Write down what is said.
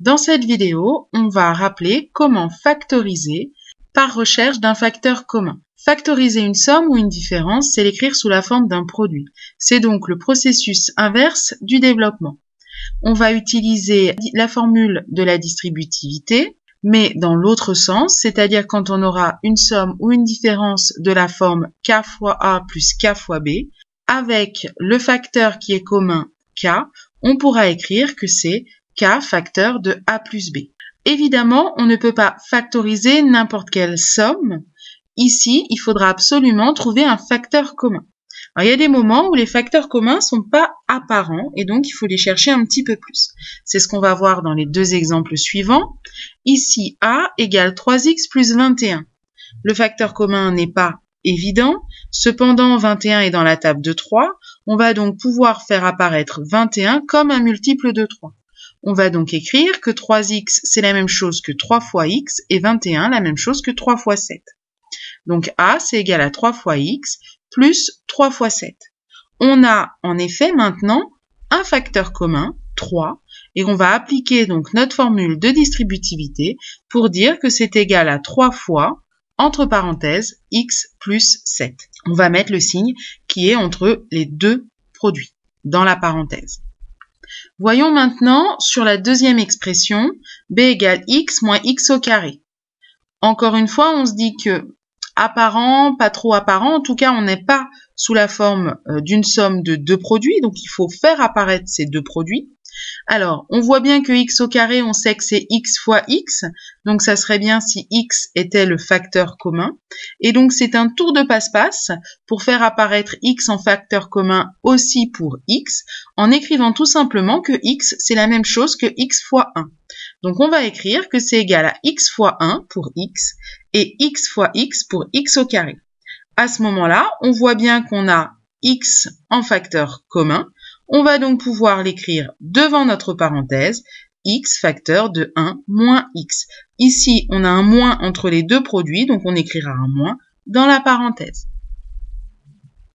Dans cette vidéo, on va rappeler comment factoriser par recherche d'un facteur commun. Factoriser une somme ou une différence, c'est l'écrire sous la forme d'un produit. C'est donc le processus inverse du développement. On va utiliser la formule de la distributivité, mais dans l'autre sens, c'est-à-dire quand on aura une somme ou une différence de la forme k fois a plus k fois b, avec le facteur qui est commun k, on pourra écrire que c'est k facteur de a plus b. Évidemment, on ne peut pas factoriser n'importe quelle somme. Ici, il faudra absolument trouver un facteur commun. Alors, il y a des moments où les facteurs communs ne sont pas apparents et donc il faut les chercher un petit peu plus. C'est ce qu'on va voir dans les deux exemples suivants. Ici, a égale 3x plus 21. Le facteur commun n'est pas évident. Cependant, 21 est dans la table de 3. On va donc pouvoir faire apparaître 21 comme un multiple de 3. On va donc écrire que 3x, c'est la même chose que 3 fois x et 21, la même chose que 3 fois 7. Donc a, c'est égal à 3 fois x plus 3 fois 7. On a en effet maintenant un facteur commun, 3, et on va appliquer donc notre formule de distributivité pour dire que c'est égal à 3 fois, entre parenthèses, x plus 7. On va mettre le signe qui est entre les deux produits, dans la parenthèse. Voyons maintenant sur la deuxième expression, b égale x moins x au carré. Encore une fois, on se dit que apparent, pas trop apparent, en tout cas, on n'est pas sous la forme d'une somme de deux produits, donc il faut faire apparaître ces deux produits. Alors, on voit bien que x au carré, on sait que c'est x fois x, donc ça serait bien si x était le facteur commun. Et donc, c'est un tour de passe-passe pour faire apparaître x en facteur commun aussi pour x, en écrivant tout simplement que x, c'est la même chose que x fois 1. Donc, on va écrire que c'est égal à x fois 1 pour x et x fois x pour x au carré. À ce moment-là, on voit bien qu'on a x en facteur commun. On va donc pouvoir l'écrire devant notre parenthèse, x facteur de 1 moins x. Ici, on a un moins entre les deux produits, donc on écrira un moins dans la parenthèse.